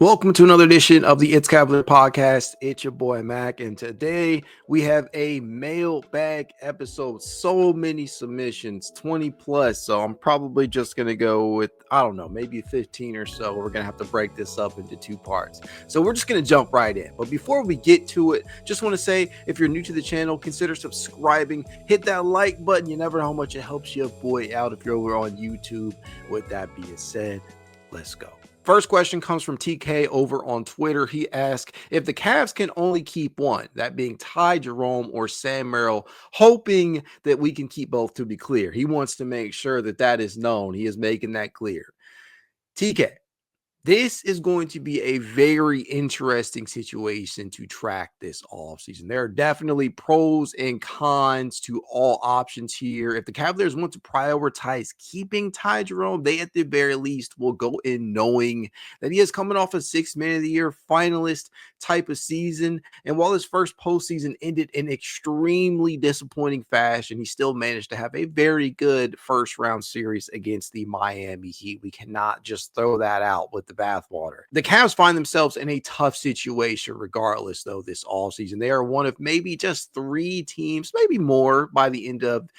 Welcome to another edition of the It's Cavalier podcast. It's your boy Mac, and today we have a mailbag episode. So many submissions, 20 plus. So I'm probably just going to go with, I don't know, maybe 15 or so. We're going to have to break this up into two parts. So we're just going to jump right in. But before we get to it, just want to say, if you're new to the channel, consider subscribing. Hit that like button. You never know how much it helps your boy out if you're over on YouTube. With that being said, let's go. First question comes from TK over on Twitter. He asked if the Cavs can only keep one, that being Ty Jerome or Sam Merrill, hoping that we can keep both, to be clear. He wants to make sure that that is known. He is making that clear. TK, this is going to be a very interesting situation to track this offseason. There are definitely pros and cons to all options here. If the Cavaliers want to prioritize keeping Ty Jerome, they at the very least will go in knowing that he is coming off a 6th Man of the Year finalist type of season. And while his first postseason ended in extremely disappointing fashion, he still managed to have a very good first round series against the Miami Heat. We cannot just throw that out with the bathwater. The Cavs find themselves in a tough situation regardless, though, this offseason. They are one of maybe just 3 teams, maybe more by the end of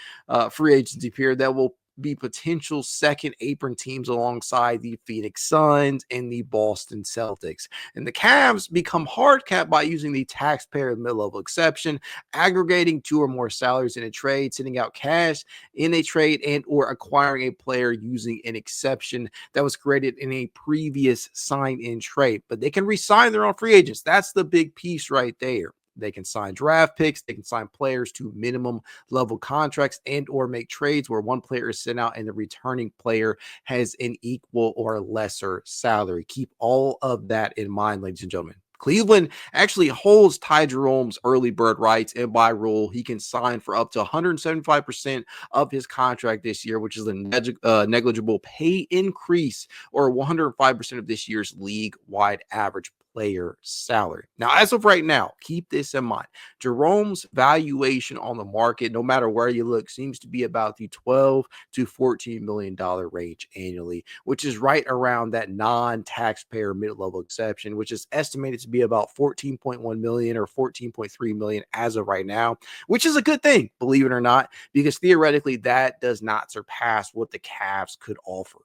free agency period, that will be potential second apron teams alongside the Phoenix Suns and the Boston Celtics. And the Cavs become hard capped by using the taxpayer mid-level exception, aggregating 2 or more salaries in a trade, sending out cash in a trade, and or acquiring a player using an exception that was created in a previous sign-in trade. But they can re-sign their own free agents. That's the big piece right there. They can sign draft picks. They can sign players to minimum level contracts and or make trades where one player is sent out and the returning player has an equal or lesser salary. Keep all of that in mind, ladies and gentlemen. Cleveland actually holds Ty Jerome's early bird rights, and by rule, he can sign for up to 175% of his contract this year, which is a negligible pay increase, or 105% of this year's league-wide average player salary. Now, as of right now, keep this in mind. Jerome's valuation on the market, no matter where you look, seems to be about the $12 to $14 million range annually, which is right around that non-taxpayer mid-level exception, which is estimated to be about 14.1 million or 14.3 million as of right now, which is a good thing, believe it or not, because theoretically that does not surpass what the Cavs could offer.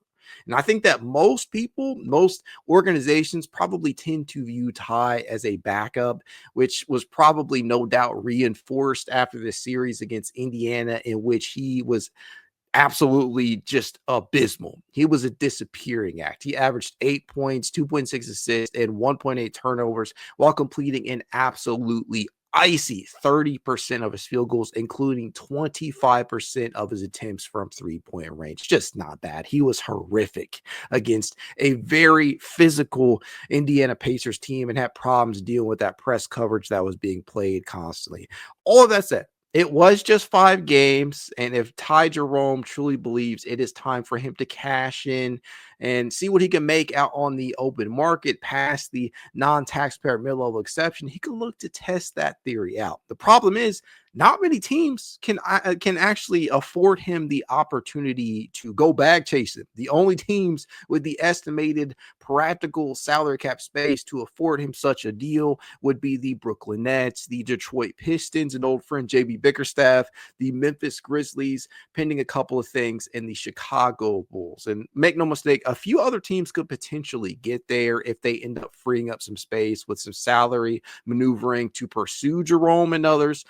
And I think that most people, most organizations probably tend to view Ty as a backup, which was probably no doubt reinforced after the series against Indiana, in which he was absolutely just abysmal. He was a disappearing act. He averaged 8 points, 2.6 assists, and 1.8 turnovers while completing an absolutely icy 30% of his field goals, including 25% of his attempts from 3-point range. Just not bad. He was horrific against a very physical Indiana Pacers team and had problems dealing with that press coverage that was being played constantly. All of that said, it was just 5 games, and if Ty Jerome truly believes it is time for him to cash in and see what he can make out on the open market past the non-taxpayer mid-level exception, he can look to test that theory out. The problem is, not many teams can actually afford him the opportunity to go bag chasing. The only teams with the estimated practical salary cap space to afford him such a deal would be the Brooklyn Nets, the Detroit Pistons, and old friend JB Bickerstaff, the Memphis Grizzlies, pending a couple of things, and the Chicago Bulls. And make no mistake, a few other teams could potentially get there if they end up freeing up some space with some salary maneuvering to pursue Jerome and others.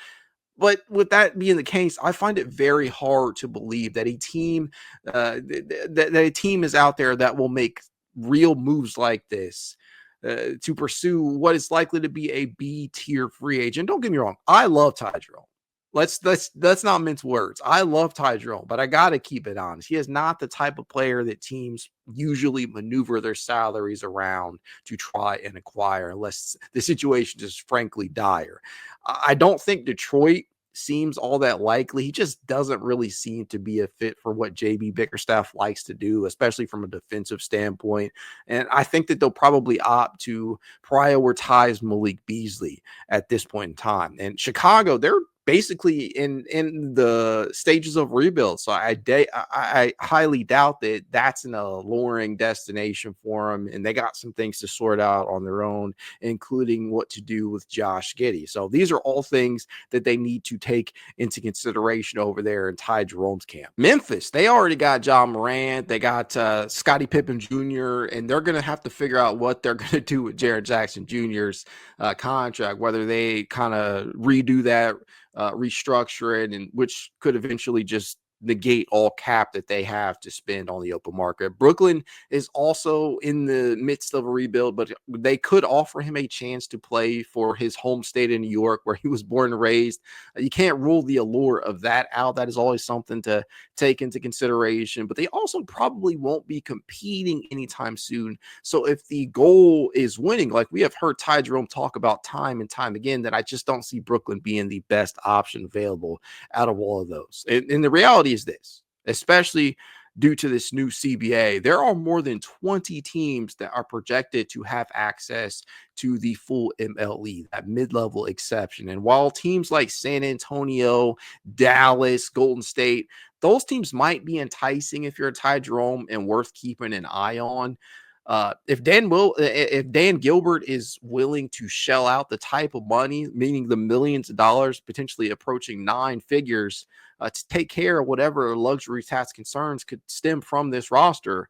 But with that being the case, I find it very hard to believe that a team that a team is out there that will make real moves like this to pursue what is likely to be a B-tier free agent. Don't get me wrong, I love Ty Jerome. Let's not mince words. I love Ty Jerome, but I got to keep it honest. He is not the type of player that teams usually maneuver their salaries around to try and acquire, unless the situation is frankly dire. I don't think Detroit seems all that likely. He just doesn't really seem to be a fit for what JB Bickerstaff likes to do, especially from a defensive standpoint. And I think that they'll probably opt to prioritize Malik Beasley at this point in time. And Chicago, they're basically in the stages of rebuild. So I highly doubt that that's an alluring destination for them, and they got some things to sort out on their own, including what to do with Josh Giddey. So these are all things that they need to take into consideration over there in Ty Jerome's camp. Memphis, they already got John Morant, they got Scottie Pippen Jr., and they're going to have to figure out what they're going to do with Jarrett Jackson Jr.'s contract, whether they kind of redo that, restructure it, and which could eventually just negate all cap that they have to spend on the open market. Brooklyn is also in the midst of a rebuild, but they could offer him a chance to play for his home state in New York, where he was born and raised. You can't rule the allure of that out. That is always something to take into consideration, but they also probably won't be competing anytime soon. So if the goal is winning, like we have heard Ty Jerome talk about time and time again, that I just don't see Brooklyn being the best option available out of all of those. And the reality is this, especially due to this new CBA, there are more than 20 teams that are projected to have access to the full MLE, that mid-level exception. And while teams like San Antonio, Dallas, Golden State, those teams might be enticing if you're a Ty Jerome and worth keeping an eye on, if Dan Gilbert is willing to shell out the type of money, meaning the millions of dollars, potentially approaching 9 figures, to take care of whatever luxury tax concerns could stem from this roster,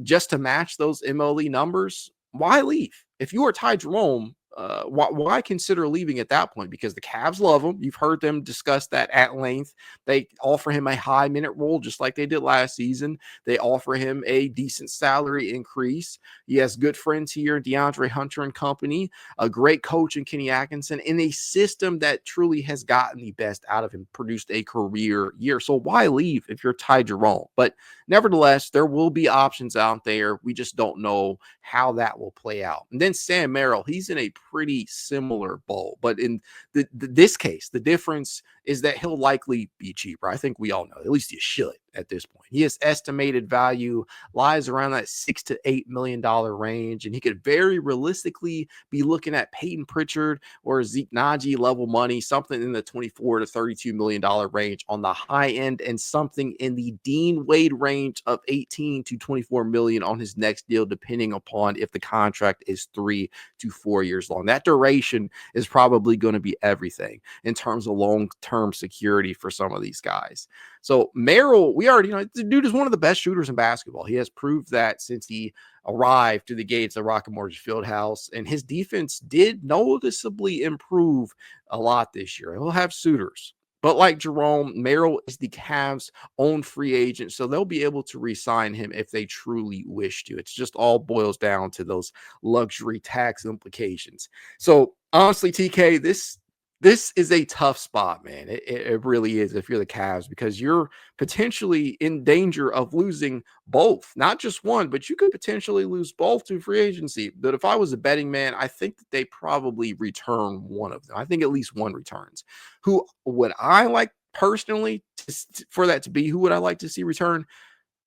just to match those MLE numbers, why leave? If you are Ty Jerome, why consider leaving at that point? Because the Cavs love him. You've heard them discuss that at length. They offer him a high minute role, just like they did last season. They offer him a decent salary increase. He has good friends here, DeAndre Hunter and company, a great coach in Kenny Atkinson, in a system that truly has gotten the best out of him, produced a career year. So why leave if you're Ty Jerome? But nevertheless, there will be options out there. We just don't know how that will play out. And then Sam Merrill, he's in a pretty similar bowl. But in this case, the difference is that he'll likely be cheaper. I think we all know, at least you should at this point. His estimated value lies around that $6 to $8 million range, and he could very realistically be looking at Peyton Pritchard or Zeke Naji level money, something in the $24 to $32 million range on the high end, and something in the Dean Wade range of 18 to 24 million on his next deal, depending upon if the contract is 3 to 4 years long. That duration is probably going to be everything in terms of long-term security for some of these guys. So Merrill, we already know the dude is one of the best shooters in basketball. He has proved that since he arrived to the gates of Rocket Mortgage Fieldhouse, and his defense did noticeably improve a lot this year. He'll have suitors. But like Jerome, Merrill is the Cavs' own free agent, so they'll be able to re-sign him if they truly wish to. It's just all boils down to those luxury tax implications. So honestly, TK, this is a tough spot, man. It really is if you're the Cavs, because you're potentially in danger of losing both, not just one, but you could potentially lose both to free agency. But if I was a betting man, I think that they probably return one of them. I think at least one returns. Who would I like personally for that to be? Who would I like to see return?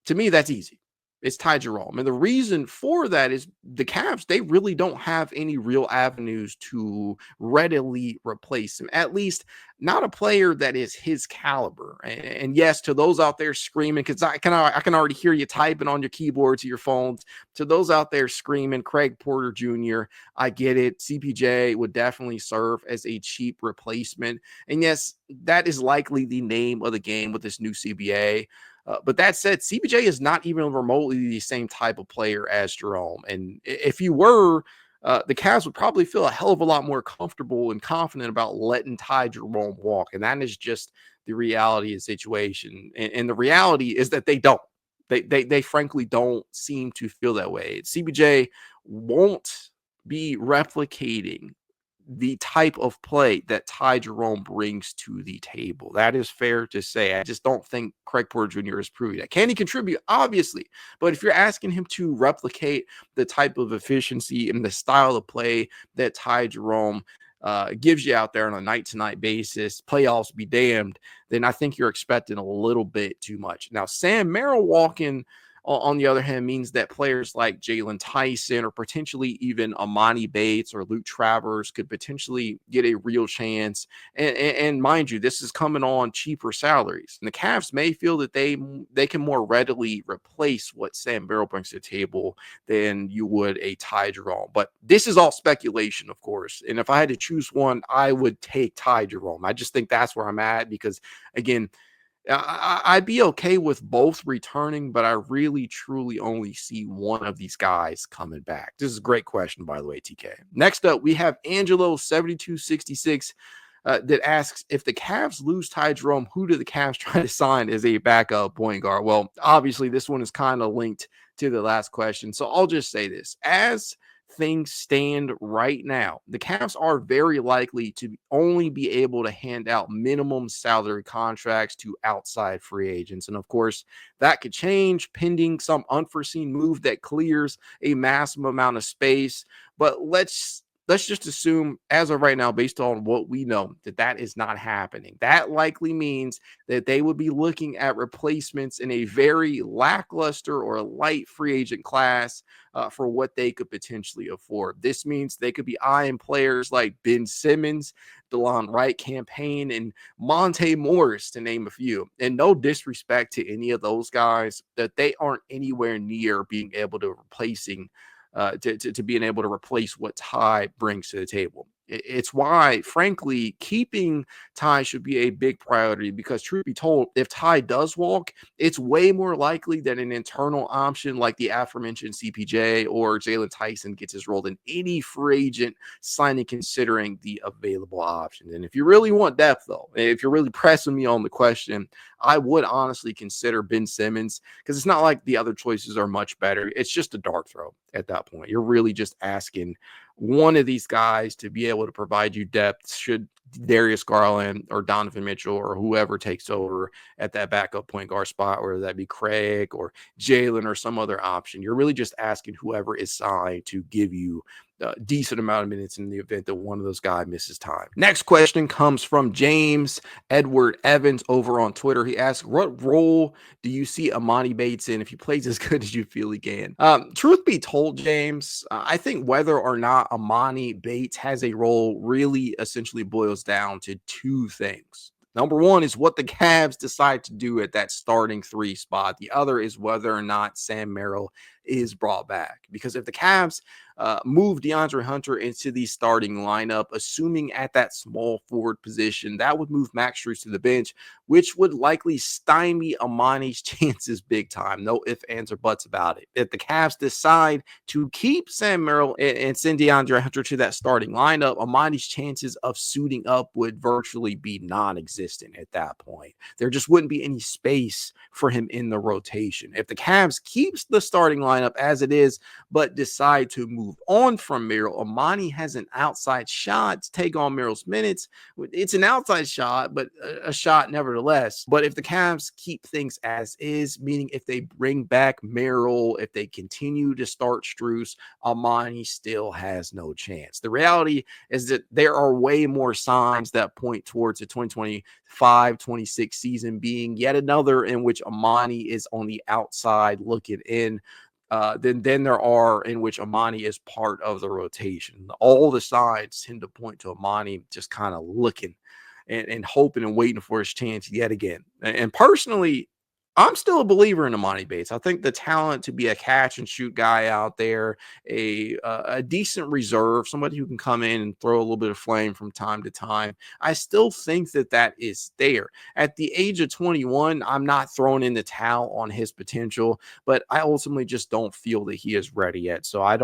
To me, that's easy. It's Ty Jerome. And the reason for that is the Cavs, they really don't have any real avenues to readily replace him, at least not a player that is his caliber. And yes, to those out there screaming, because I can already hear you typing on your keyboards or your phones, to those out there screaming, Craig Porter Jr., I get it. CPJ would definitely serve as a cheap replacement. And yes, that is likely the name of the game with this new CBA. But that said, CBJ is not even remotely the same type of player as Jerome. And if you were, the Cavs would probably feel a hell of a lot more comfortable and confident about letting Ty Jerome walk. And that is just the reality of the situation. And the reality is that they don't. They frankly don't seem to feel that way. CBJ won't be replicating the type of play that Ty Jerome brings to the table. That is fair to say. I just don't think Craig Porter Jr. is proving that. Can he contribute? Obviously. But if you're asking him to replicate the type of efficiency and the style of play that Ty Jerome gives you out there on a night-to-night basis, playoffs be damned, then I think you're expecting a little bit too much. Now, Sam Merrill walking, on the other hand, means that players like Jalen Tyson or potentially even Emoni Bates or Luke Travers could potentially get a real chance. And mind you, this is coming on cheaper salaries. And the Cavs may feel that they can more readily replace what Sam Merrill brings to the table than you would a Ty Jerome. But this is all speculation, of course. And if I had to choose one, I would take Ty Jerome. I just think that's where I'm at because, again, I'd be okay with both returning, but I really, truly only see one of these guys coming back. This is a great question, by the way, TK. Next up, we have Angelo7266 that asks, if the Cavs lose Ty Jerome, who do the Cavs try to sign as a backup point guard? Well, obviously, this one is kind of linked to the last question. So I'll just say this. As things stand right now, the Cavs are very likely to only be able to hand out minimum salary contracts to outside free agents. And of course, that could change pending some unforeseen move that clears a massive amount of space. But let's just assume, as of right now, based on what we know, that is not happening. That likely means that they would be looking at replacements in a very lackluster or light free agent class for what they could potentially afford. This means they could be eyeing players like Ben Simmons, DeLon Wright campaign, and Monte Morris, to name a few. And no disrespect to any of those guys, that they aren't anywhere near being able to to being able to replace what Ty brings to the table. It's why, frankly, keeping Ty should be a big priority because, truth be told, if Ty does walk, it's way more likely that an internal option like the aforementioned CPJ or Jalen Tyson gets his role than any free agent signing considering the available options. And if you really want depth, though, if you're really pressing me on the question, I would honestly consider Ben Simmons because it's not like the other choices are much better. It's just a dart throw at that point. You're really just asking one of these guys to be able to provide you depth should Darius Garland or Donovan Mitchell or whoever takes over at that backup point guard spot, whether that be Craig or Jalen or some other option. You're really just asking whoever is signed to give you a decent amount of minutes in the event that one of those guys misses time. Next question comes from James Edward Evans over on Twitter. He asks, what role do you see Emoni Bates in if he plays as good as you feel he can? Truth be told, James, I think whether or not Emoni Bates has a role really essentially boils down to two things. Number one is what the Cavs decide to do at that starting three spot. The other is whether or not Sam Merrill is brought back. Because if the Cavs move DeAndre Hunter into the starting lineup, assuming at that small forward position, that would move Max Strus to the bench, which would likely stymie Emoni's chances big time. No ifs, ands, or buts about it. If the Cavs decide to keep Sam Merrill and send DeAndre Hunter to that starting lineup, Emoni's chances of suiting up would virtually be non-existent at that point. There just wouldn't be any space for him in the rotation. If the Cavs keeps the starting lineup as it is, but decide to move on from Merrill, Emoni has an outside shot to take on Merrill's minutes. It's an outside shot, but a shot nevertheless. But if the Cavs keep things as is, meaning if they bring back Merrill, if they continue to start Strus, Emoni still has no chance. The reality is that there are way more signs that point towards the 2025-26 season being yet another in which Emoni is on the outside looking in than there are in which Emoni is part of the rotation. All the signs tend to point to Emoni just kind of looking and hoping and waiting for his chance yet again. And personally, I'm still a believer in Emoni Bates. I think the talent to be a catch and shoot guy out there, a decent reserve, somebody who can come in and throw a little bit of flame from time to time. I still think that is there. At the age of 21, I'm not throwing in the towel on his potential, but I ultimately just don't feel that he is ready yet. So I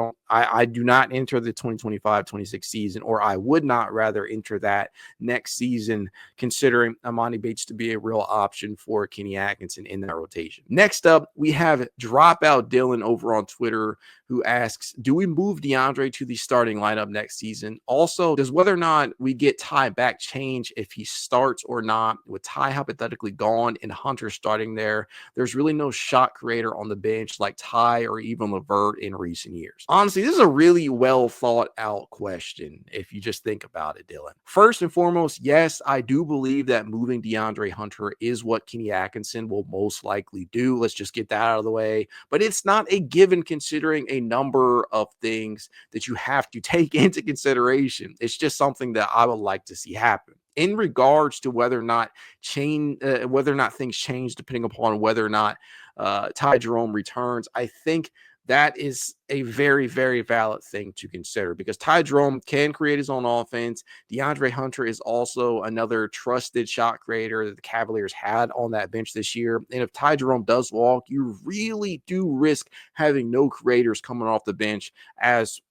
do not enter the 2025-26 season, or I would not rather enter that next season, considering Emoni Bates to be a real option for Kenny Atkinson in that rotation. Next up, we have Dropout Dylan over on Twitter, who asks, do we move DeAndre to the starting lineup next season? Also, does whether or not we get Ty back change if he starts or not? With Ty hypothetically gone and Hunter starting there, there's really no shot creator on the bench like Ty or even LeVert in recent years. Honestly, this is a really well thought out question if you just think about it, Dylan. First and foremost, yes, I do believe that moving DeAndre Hunter is what Kenny Atkinson will most most likely do. Let's just get that out of the way. But it's not a given considering a number of things that you have to take into consideration. It's just something that I would like to see happen. In regards to whether or not things change depending upon whether or not Ty Jerome returns, I think that is a very, very valid thing to consider because Ty Jerome can create his own offense. DeAndre Hunter is also another trusted shot creator that the Cavaliers had on that bench this year. And if Ty Jerome does walk, you really do risk having no creators coming off the bench as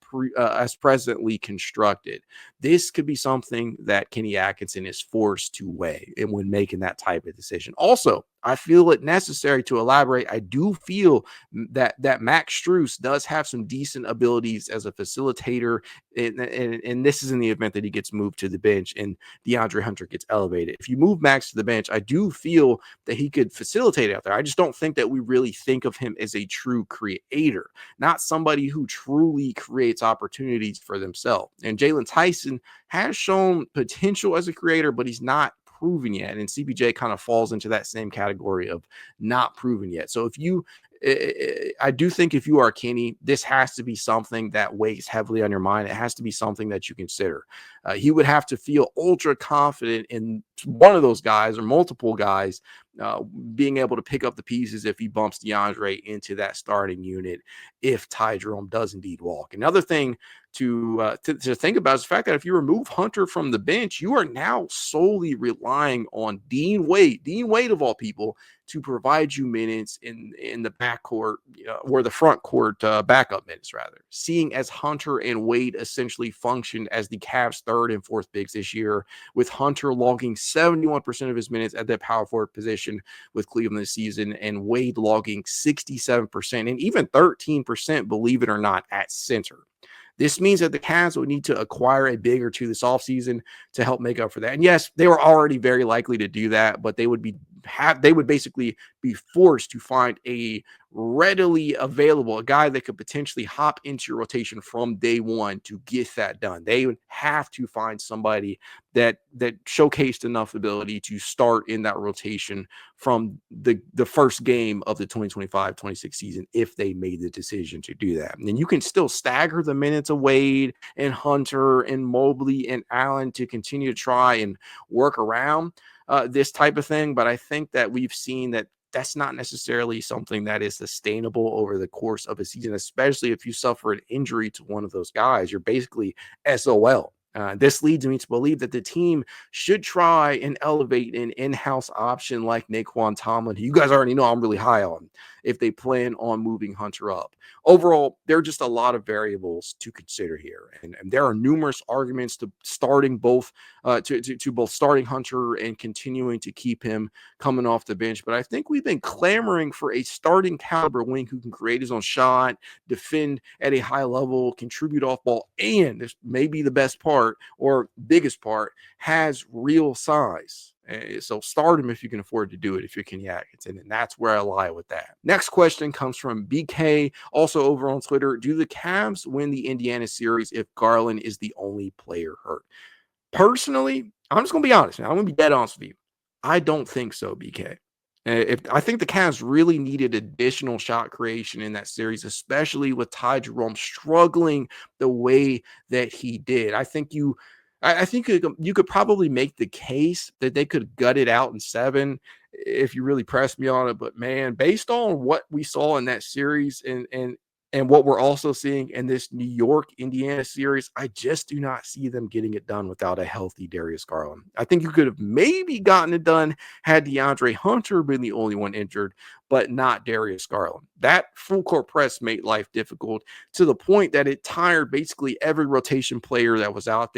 presently constructed. This could be something that Kenny Atkinson is forced to weigh and when making that type of decision. Also, I feel it necessary to elaborate. I do feel that Max Strus does have some decent abilities as a facilitator, and this is in the event that he gets moved to the bench and DeAndre Hunter gets elevated. If you move Max to the bench, I do feel that he could facilitate out there. I just don't think that we really think of him as a true creator, not somebody who truly creates opportunities for themselves. And Jalen Tyson has shown potential as a creator, but he's not proven yet. And CPJ kind of falls into that same category of not proven yet. So I do think if you are Kenny, this has to be something that weighs heavily on your mind. It has to be something that you consider. He would have to feel ultra confident in one of those guys or multiple guys being able to pick up the pieces if he bumps DeAndre into that starting unit if Ty Jerome does indeed walk. Another thing to think about is the fact that if you remove Hunter from the bench, you are now solely relying on Dean Wade of all people, to provide you minutes in the backcourt or the front court backup minutes, rather. Seeing as Hunter and Wade essentially functioned as the Cavs' third and fourth bigs this year, with Hunter logging 71% of his minutes at the power forward position with Cleveland this season, and Wade logging 67% and even 13%, believe it or not, at center. This means that the Cavs would need to acquire a big or two this offseason to help make up for that. And yes, they were already very likely to do that, but they would basically be forced to find a readily available, a guy that could potentially hop into your rotation from day one to get that done. They would have to find somebody that showcased enough ability to start in that rotation from the first game of the 2025-26 season if they made the decision to do that. And then you can still stagger the minutes of Wade and Hunter and Mobley and Allen to continue to try and work around this type of thing. But I think that we've seen that that's not necessarily something that is sustainable over the course of a season, especially if you suffer an injury to one of those guys. You're basically SOL. This leads me to believe that the team should try and elevate an in-house option like Naquan Tomlin, who you guys already know I'm really high on, if they plan on moving Hunter up. Overall, there are just a lot of variables to consider here, and there are numerous arguments to starting both to both starting Hunter and continuing to keep him coming off the bench. But I think we've been clamoring for a starting caliber wing who can create his own shot, defend at a high level, contribute off ball, and this may be the best part or biggest part, has real size. So start him if you can afford to do it if you're Kenny Atkinson, and that's where I lie with that. Next question comes from BK, also over on Twitter. Do the Cavs win the Indiana series if Garland is the only player hurt? Personally, I'm just going to be honest. I'm going to be dead honest with you. I don't think so, BK. I think the Cavs really needed additional shot creation in that series, especially with Ty Jerome struggling the way that he did. I think you could probably make the case that they could gut it out in 7 if you really press me on it. But man, based on what we saw in that series and what we're also seeing in this New York Indiana series, I just do not see them getting it done without a healthy Darius Garland. I think you could have maybe gotten it done had DeAndre Hunter been the only one injured, but not Darius Garland. That full court press made life difficult to the point that it tired basically every rotation player that was out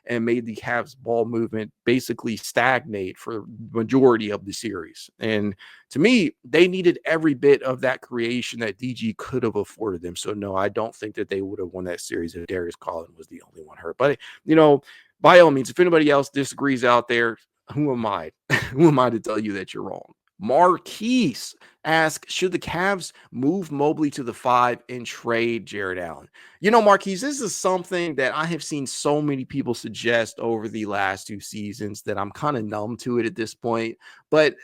and made the Cavs ball movement basically stagnate for the majority of the series. And to me, they needed every bit of that creation that DG could have afforded them. So no, I don't think that they would have won that series if Darius Garland was the only one hurt. But by all means, if anybody else disagrees out there, who am I? Who am I to tell you that you're wrong? Marquise ask, should the Cavs move Mobley to the 5 and trade Jarrett Allen? You know, Marquise, this is something that I have seen so many people suggest over the last 2 seasons that I'm kind of numb to it at this point. But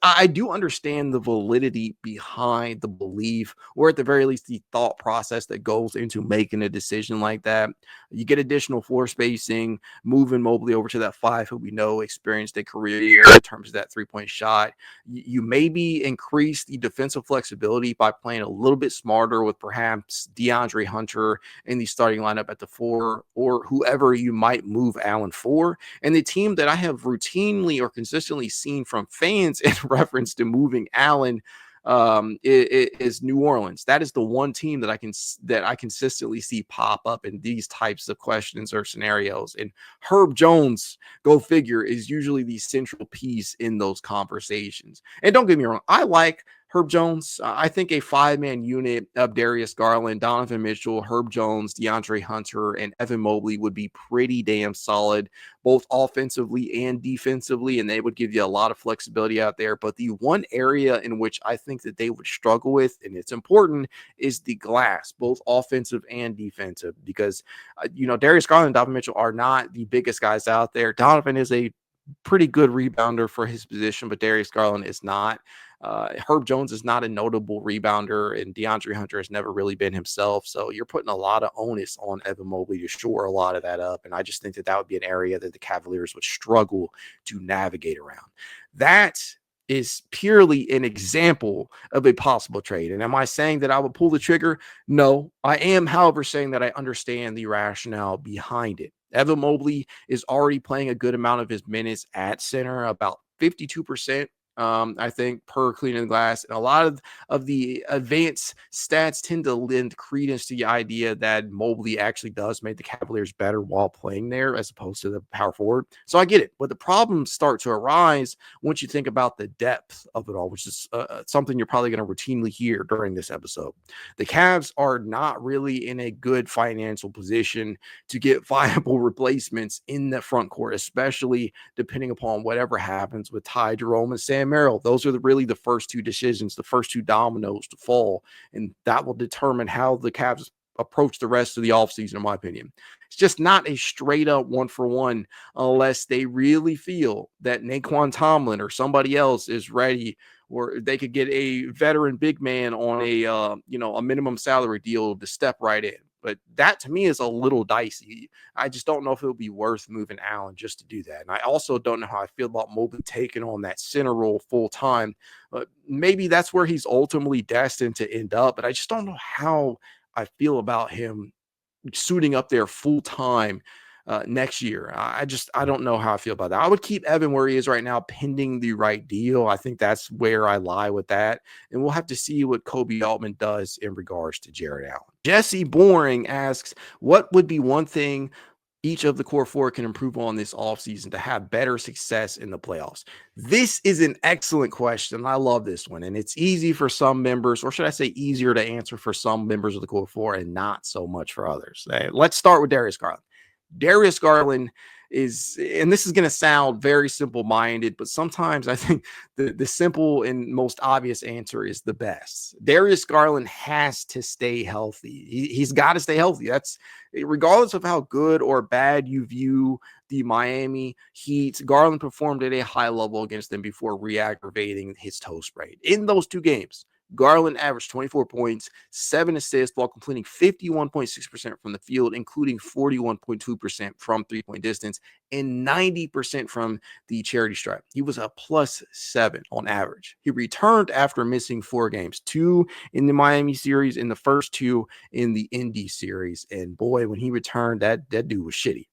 I do understand the validity behind the belief, or at the very least, the thought process that goes into making a decision like that. You get additional floor spacing, moving Mobley over to that 5, who we know experienced a career in terms of that 3-point shot. You maybe increase the defensive flexibility by playing a little bit smarter with perhaps DeAndre Hunter in the starting lineup at the 4, or whoever you might move Allen for. And the team that I have routinely or consistently seen from fans in reference to moving Allen is New Orleans. That is the one team that I consistently see pop up in these types of questions or scenarios. And Herb Jones, go figure, is usually the central piece in those conversations. And don't get me wrong, I like Herb Jones. I think a 5-man unit of Darius Garland, Donovan Mitchell, Herb Jones, DeAndre Hunter, and Evan Mobley would be pretty damn solid, both offensively and defensively, and they would give you a lot of flexibility out there. But the one area in which I think that they would struggle with, and it's important, is the glass, both offensive and defensive, because, Darius Garland and Donovan Mitchell are not the biggest guys out there. Donovan is a pretty good rebounder for his position, but Darius Garland is not. Herb Jones is not a notable rebounder, and DeAndre Hunter has never really been himself. So you're putting a lot of onus on Evan Mobley to shore a lot of that up. And I just think that would be an area that the Cavaliers would struggle to navigate around. That is purely an example of a possible trade. And am I saying that I would pull the trigger? No, I am, however, saying that I understand the rationale behind it. Evan Mobley is already playing a good amount of his minutes at center, about 52%. I think, per Cleaning the Glass. And a lot of the advanced stats tend to lend credence to the idea that Mobley actually does make the Cavaliers better while playing there as opposed to the power forward. So I get it. But the problems start to arise once you think about the depth of it all, which is something you're probably going to routinely hear during this episode. The Cavs are not really in a good financial position to get viable replacements in the front court, especially depending upon whatever happens with Ty Jerome and Sam Merrill. Those are really the first two decisions, the first two dominoes to fall, and that will determine how the Cavs approach the rest of the offseason, in my opinion. It's just not a straight up 1-for-1 unless they really feel that Naquan Tomlin or somebody else is ready, or they could get a veteran big man on a minimum salary deal to step right in. But that to me is a little dicey. I just don't know if it would be worth moving Allen just to do that. And I also don't know how I feel about Mobley taking on that center role full time. But maybe that's where he's ultimately destined to end up. But I just don't know how I feel about him suiting up there full time next year. I don't know how I feel about that. I would keep Evan where he is right now, pending the right deal. I think that's where I lie with that. And we'll have to see what Kobe Altman does in regards to Jarrett Allen. Jesse Boring asks, what would be one thing each of the core 4 can improve on this offseason to have better success in the playoffs? This is an excellent question. I love this one. And it's easy for some members, or should I say easier to answer for some members of the core 4 and not so much for others. Let's start with Darius Garland. Darius Garland is, and this is going to sound very simple-minded, but sometimes I think the simple and most obvious answer is the best. Darius Garland has to stay healthy. He's got to stay healthy. That's regardless of how good or bad you view the Miami Heat. Garland performed at a high level against them before re-aggravating his toe sprain. In those 2 games, Garland averaged 24 points, 7 assists, while completing 51.6% from the field, including 41.2% from three-point distance and 90% from the charity stripe. He was a +7 on average. He returned after missing 4 games, 2 in the Miami series and the first 2 in the Indy series. And boy, when he returned, that dude was shitty.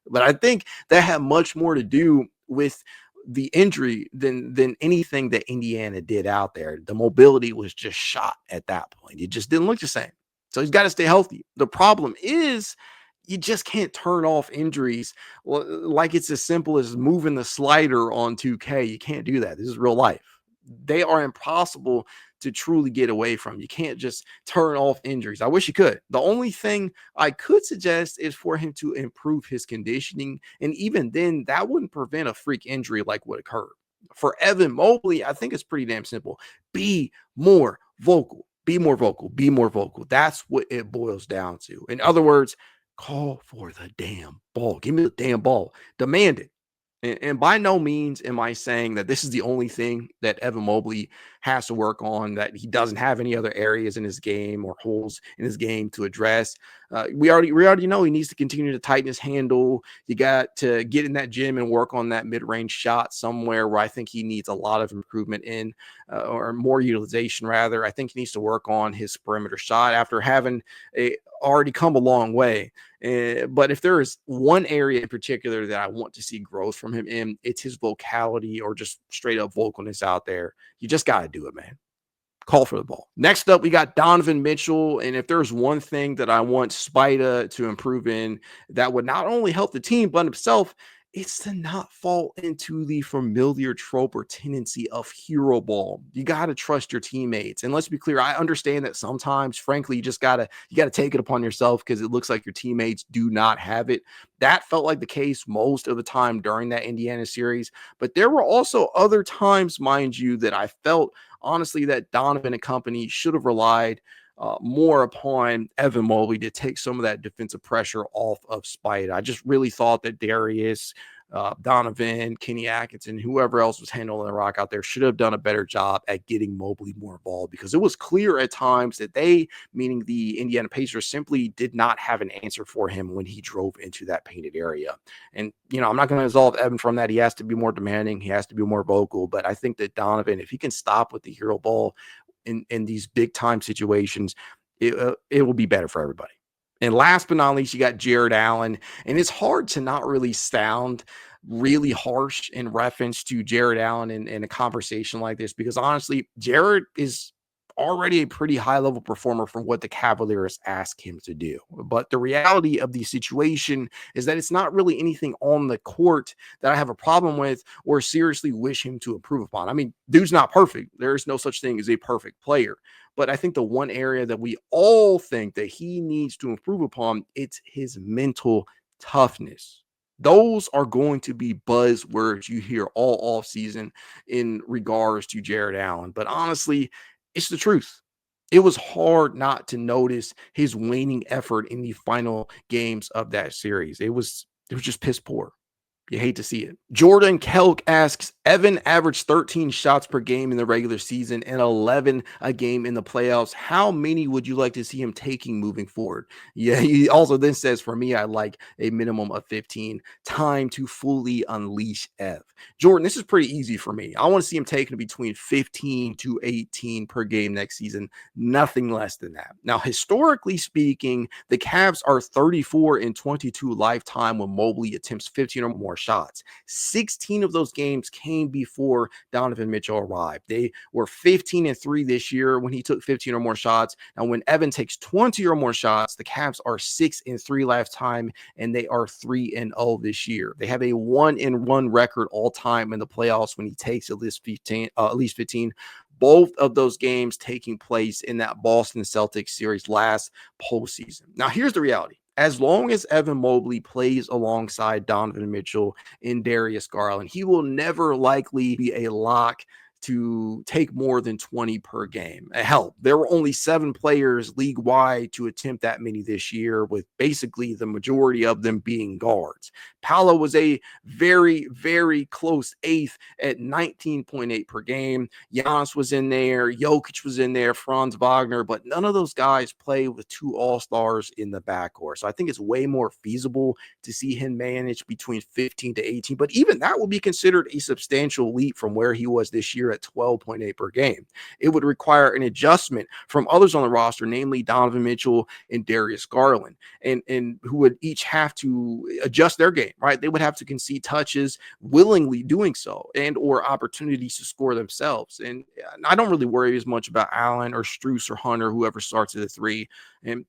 But I think that had much more to do with the injury than anything that Indiana did out there. The mobility was just shot at that point. It just didn't look the same. So he's got to stay healthy. The problem is you just can't turn off injuries like it's as simple as moving the slider on 2K. You can't do that. This is real life. They are impossible to truly get away from. You can't just turn off injuries. I wish you could. The only thing I could suggest is for him to improve his conditioning. And even then, that wouldn't prevent a freak injury like what occurred. For Evan Mobley, I think it's pretty damn simple. Be more vocal. Be more vocal. Be more vocal. That's what it boils down to. In other words, call for the damn ball. Give me the damn ball. Demand it. And by no means am I saying that this is the only thing that Evan Mobley has to work on, that he doesn't have any other areas in his game or holes in his game to address. We already know he needs to continue to tighten his handle. You got to get in that gym and work on that mid-range shot somewhere where I think he needs a lot of improvement in, or more utilization rather. I think he needs to work on his perimeter shot after having already come a long way. But if there is one area in particular that I want to see growth from him in, it's his vocality or just straight up vocalness out there. You just got to do it, man. Call for the ball. Next up, we got Donovan Mitchell. And if there's one thing that I want Spida to improve in that would not only help the team, but himself, it's to not fall into the familiar trope or tendency of hero ball. You got to trust your teammates. And let's be clear, I understand that sometimes, frankly, you got to take it upon yourself because it looks like your teammates do not have it. That felt like the case most of the time during that Indiana series. But there were also other times, mind you, that I felt honestly that Donovan and company should have relied more upon Evan Mobley to take some of that defensive pressure off of Spida. I just really thought that Darius, Donovan, Kenny Atkinson, whoever else was handling the rock out there should have done a better job at getting Mobley more involved, because it was clear at times that they, meaning the Indiana Pacers, simply did not have an answer for him when he drove into that painted area. And, I'm not going to absolve Evan from that. He has to be more demanding. He has to be more vocal. But I think that Donovan, if he can stop with the hero ball in these big time situations, it will be better for everybody. And last but not least, you got Jarrett Allen. And it's hard to not really sound really harsh in reference to Jarrett Allen in a conversation like this, because honestly, Jarrett is already a pretty high level performer for what the Cavaliers ask him to do. But the reality of the situation is that it's not really anything on the court that I have a problem with or seriously wish him to improve upon. I mean, dude's not perfect. There is no such thing as a perfect player. But I think the one area that we all think that he needs to improve upon, it's his mental toughness. Those are going to be buzzwords you hear all off season in regards to Jarrett Allen. But honestly, it's the truth. It was hard not to notice his waning effort in the final games of that series. It was just piss poor. You hate to see it. Jordan Kelk asks, Evan averaged 13 shots per game in the regular season and 11 a game in the playoffs. How many would you like to see him taking moving forward? Yeah, he also then says, for me, I like a minimum of 15. Time to fully unleash Ev. Jordan, this is pretty easy for me. I want to see him taking between 15 to 18 per game next season. Nothing less than that. Now, historically speaking, the Cavs are 34 and 22 lifetime when Mobley attempts 15 or more shots. 16 of those games came before Donovan Mitchell arrived. They were 15 and 3 this year when he took 15 or more shots. Now, when Evan takes 20 or more shots, the Cavs are 6 and 3 lifetime, and they are 3 and 0 this year. They have a 1-1 record all time in the playoffs when he takes at least 15. Both of those games taking place in that Boston Celtics series last postseason. Now, here's the reality. As long as Evan Mobley plays alongside Donovan Mitchell and Darius Garland, he will never likely be a lock to take more than 20 per game. Hell, there were only 7 players league-wide to attempt that many this year, with basically the majority of them being guards. Paolo was a very, very close 8th at 19.8 per game. Giannis was in there. Jokic was in there. Franz Wagner. But none of those guys play with 2 all-stars in the backcourt. So I think it's way more feasible to see him manage between 15 to 18. But even that will be considered a substantial leap from where he was this year at 12.8 per game. It would require an adjustment from others on the roster, namely Donovan Mitchell and Darius Garland, and who would each have to adjust their game, right? They would have to concede touches, willingly doing so, and or opportunities to score themselves. And I don't really worry as much about Allen or Strus or Hunter, whoever starts at the 3.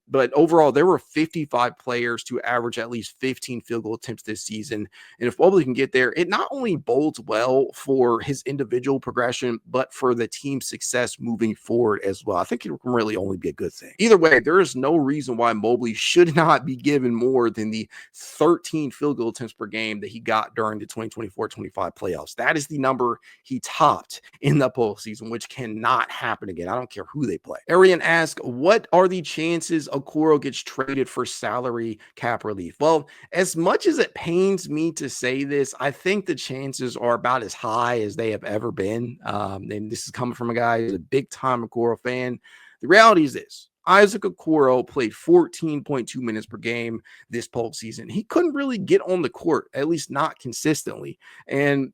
But overall, there were 55 players to average at least 15 field goal attempts this season. And if Mobley can get there, it not only bodes well for his individual progression, but for the team's success moving forward as well. I think it can really only be a good thing. Either way, there is no reason why Mobley should not be given more than the 13 field goal attempts per game that he got during the 2024-25 playoffs. That is the number he topped in the postseason, which cannot happen again. I don't care who they play. Arian asks, what are the chances Okoro gets traded for salary cap relief? Well, as much as it pains me to say this, I think the chances are about as high as they have ever been. And this is coming from a guy who's a big-time Okoro fan. The reality is this. Isaac Okoro played 14.2 minutes per game this postseason. He couldn't really get on the court, at least not consistently. And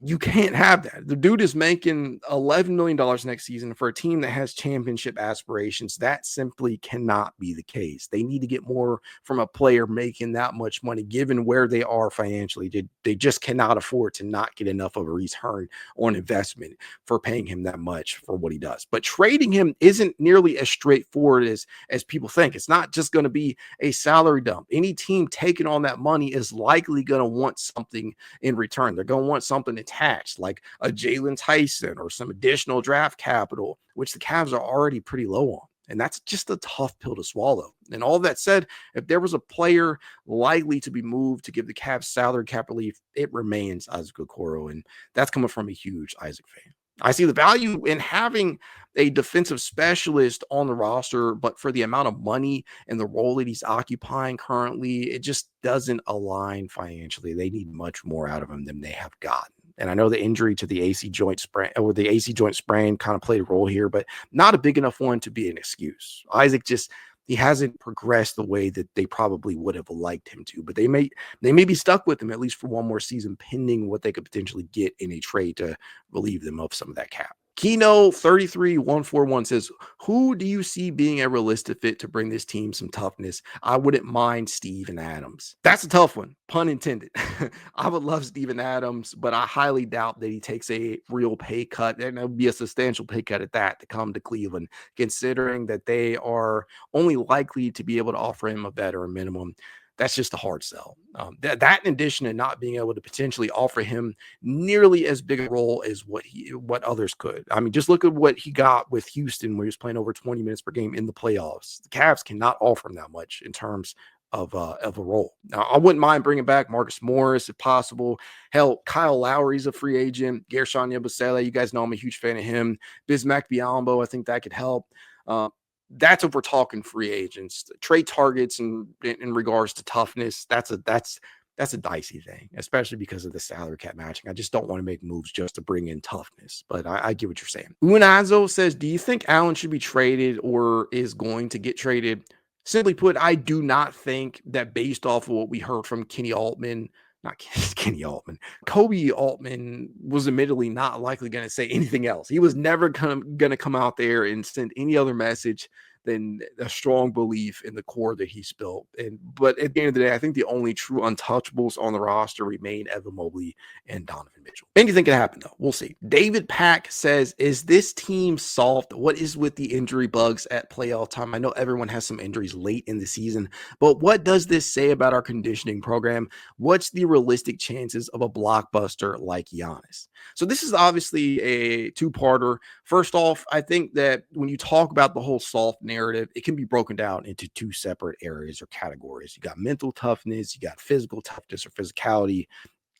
you can't have that. The dude is making $11 million next season for a team that has championship aspirations. That simply cannot be the case. They need to get more from a player making that much money, given where they are financially. They just cannot afford to not get enough of a return on investment for paying him that much for what he does. But trading him isn't nearly as straightforward as people think. It's not just going to be a salary dump. Any team taking on that money is likely going to want something in return. They're going to want something attached, like a Jalen Tyson or some additional draft capital, which the Cavs are already pretty low on. And that's just a tough pill to swallow. And all that said, if there was a player likely to be moved to give the Cavs salary cap relief, it remains Isaac Okoro. And that's coming from a huge Isaac fan. I see the value in having a defensive specialist on the roster, but for the amount of money and the role that he's occupying currently, it just doesn't align financially. They need much more out of him than they have gotten. And I know the injury to the AC joint sprain kind of played a role here, but not a big enough one to be an excuse. Isaac he hasn't progressed the way that they probably would have liked him to, but they may be stuck with him at least for one more season, pending what they could potentially get in a trade to relieve them of some of that cap. Kino 33141 says, who do you see being a realistic fit to bring this team some toughness? I wouldn't mind Steven Adams. That's a tough one, pun intended. I would love Steven Adams, but I highly doubt that he takes a real pay cut, and it would be a substantial pay cut at that to come to Cleveland, considering that they are only likely to be able to offer him a veteran minimum. That's just a hard sell. That in addition to not being able to potentially offer him nearly as big a role as what others could. I mean, just look at what he got with Houston, where he was playing over 20 minutes per game in the playoffs. The Cavs cannot offer him that much in terms of a role. Now, I wouldn't mind bringing back Marcus Morris if possible. Hell, Kyle Lowry's a free agent. Gershon Yabusele, you guys know I'm a huge fan of him. Bismack Biyombo, I think that could help. That's if we're talking free agents. Trade targets in regards to toughness, that's a dicey thing, especially because of the salary cap matching. I just don't want to make moves just to bring in toughness, but I get what you're saying. Unazo says, do you think Allen should be traded or is going to get traded? Simply put, I do not think that based off of what we heard from Kobe Altman was admittedly not likely going to say anything else. He was never going to come out there and send any other message than a strong belief in the core that he's built. But at the end of the day, I think the only true untouchables on the roster remain Evan Mobley and Donovan Mitchell. Anything can happen, though. We'll see. David Pack says, is this team soft? What is with the injury bugs at playoff time? I know everyone has some injuries late in the season, but what does this say about our conditioning program? What's the realistic chances of a blockbuster like Giannis? So this is obviously a two-parter. First off, I think that when you talk about the whole soft narrative, it can be broken down into two separate areas or categories. You got mental toughness, you got physical toughness or physicality.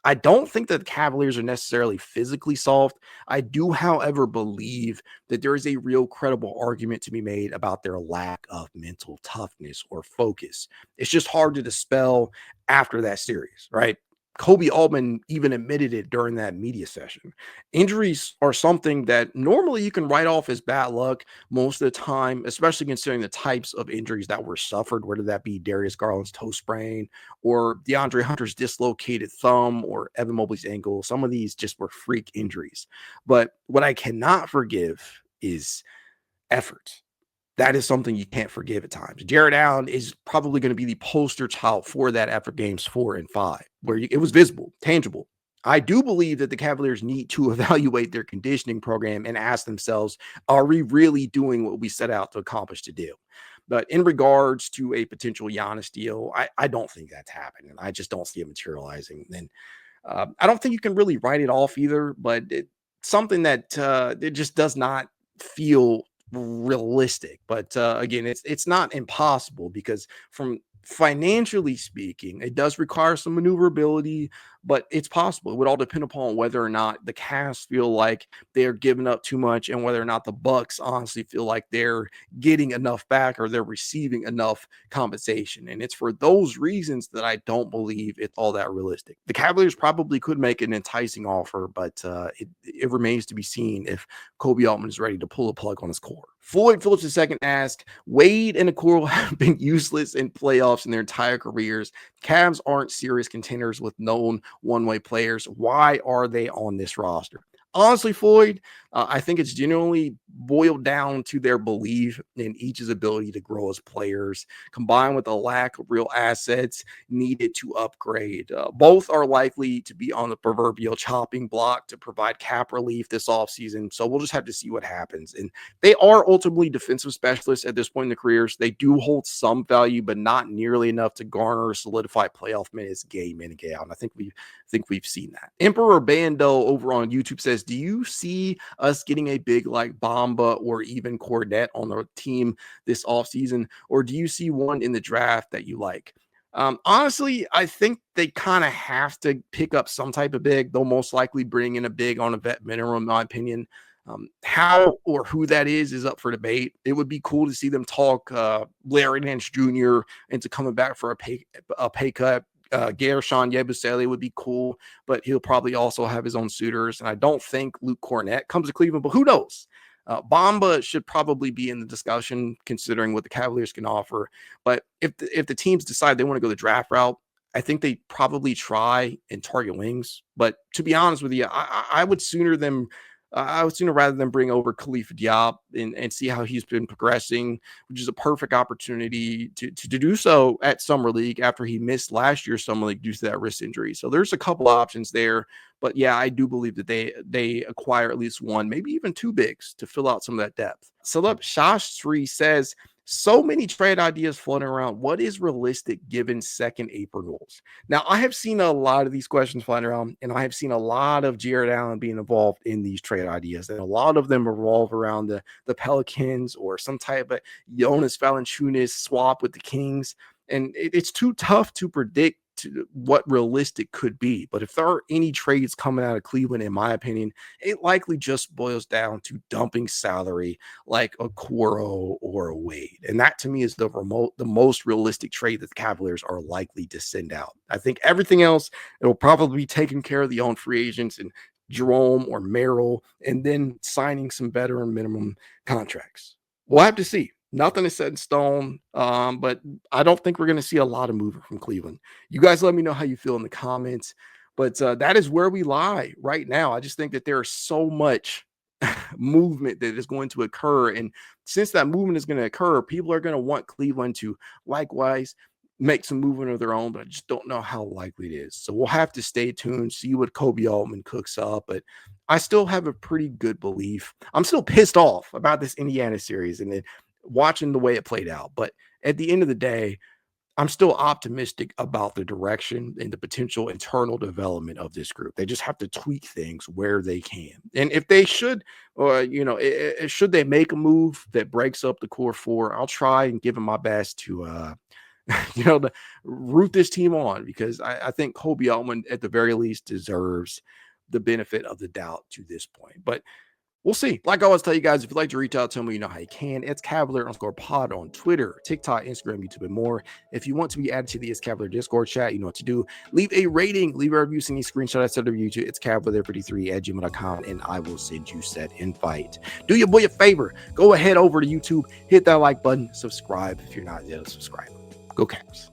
I don't think that the Cavaliers are necessarily physically soft. I do, however, believe that there is a real credible argument to be made about their lack of mental toughness or focus. It's just hard to dispel after that series, right? Kobe Altman even admitted it during that media session. Injuries are something that normally you can write off as bad luck most of the time, especially considering the types of injuries that were suffered, whether that be Darius Garland's toe sprain or DeAndre Hunter's dislocated thumb or Evan Mobley's ankle. Some of these just were freak injuries. But what I cannot forgive is effort. That is something you can't forgive at times. Jarrett Allen is probably going to be the poster child for that after games 4 and 5, where it was visible, tangible. I do believe that the Cavaliers need to evaluate their conditioning program and ask themselves, are we really doing what we set out to accomplish to do? But in regards to a potential Giannis deal, I don't think that's happening. I just don't see it materializing. And I don't think you can really write it off either, but something that it just does not feel realistic. But again, it's not impossible because from financially speaking, it does require some maneuverability, but it's possible. It would all depend upon whether or not the Cavs feel like they're giving up too much and whether or not the Bucks honestly feel like they're getting enough back or they're receiving enough compensation. And it's for those reasons that I don't believe it's all that realistic. The Cavaliers probably could make an enticing offer, but it remains to be seen if Kobe Altman is ready to pull a plug on his core. Floyd Phillips II asked, Wade and Okoro have been useless in playoffs in their entire careers. Cavs aren't serious contenders with known one-way players. Why are they on this roster? Honestly, Floyd, I think it's genuinely boiled down to their belief in each's ability to grow as players, combined with a lack of real assets needed to upgrade. Both are likely to be on the proverbial chopping block to provide cap relief this offseason, so we'll just have to see what happens. And they are ultimately defensive specialists at this point in their careers. They do hold some value, but not nearly enough to garner or solidify playoff minutes game in and game out. And I think we've seen that. Emperor Bando over on YouTube says, do you see us getting a big like Bamba or even Cordet on the team this offseason? Or do you see one in the draft that you like? Honestly, I think they kind of have to pick up some type of big. They'll most likely bring in a big on a vet minimum, in my opinion. How or who that is up for debate. It would be cool to see them talk Larry Nance Jr. into coming back for a pay cut. Gershon Yabusele would be cool, but he'll probably also have his own suitors. And I don't think Luke Cornett comes to Cleveland, but who knows? Bamba should probably be in the discussion considering what the Cavaliers can offer. But if the teams decide they want to go the draft route, I think they probably try and target wings. But to be honest with you, I would sooner rather than bring over Khalifa Diop and see how he's been progressing, which is a perfect opportunity to do so at Summer League after he missed last year's Summer League due to that wrist injury. So there's a couple options there. But yeah, I do believe that they acquire at least one, maybe even two bigs to fill out some of that depth. Celeb Shastri says, so many trade ideas floating around. What is realistic given second apron rules? Now, I have seen a lot of these questions flying around, and I have seen a lot of Jarrett Allen being involved in these trade ideas, and a lot of them revolve around the Pelicans or some type of Jonas Valanciunas swap with the Kings, and it's too tough to predict what realistic could be. But if there are any trades coming out of Cleveland, in my opinion, it likely just boils down to dumping salary like a Okoro or a Wade. And that to me is the most realistic trade that the Cavaliers are likely to send out. I think everything else, it will probably be taken care of the own free agents and Jerome or Merrill, and then signing some veteran minimum contracts. We'll have to see. Nothing is set in stone, but I don't think we're going to see a lot of movement from Cleveland. You guys let me know how you feel in the comments, but that is where we lie right now. I just think that there is so much movement that is going to occur, and since that movement is going to occur, people are going to want Cleveland to likewise make some movement of their own, but I just don't know how likely it is. So we'll have to stay tuned, see what Kobe Altman cooks up, but I still have a pretty good belief. I'm still pissed off about this Indiana series and then watching the way it played out. But at the end of the day, I'm still optimistic about the direction and the potential internal development of this group. They just have to tweak things where they can. And if they should, or, should they make a move that breaks up the core four, I'll try and give them my best to, to root this team on, because I think Kobe Altman at the very least deserves the benefit of the doubt to this point. But we'll see. Like I always tell you guys, if you'd like to reach out to me, you know how you can. It's Cavalier_pod on Twitter, TikTok, Instagram, YouTube, and more. If you want to be added to the It's Cavalier Discord chat, you know what to do. Leave a rating, leave a review, send me a screenshot. I said review to It's Cavalier53@gmail.com, and I will send you said invite. Do your boy a favor. Go ahead over to YouTube, hit that like button, subscribe if you're not yet a subscriber. Go Cavs.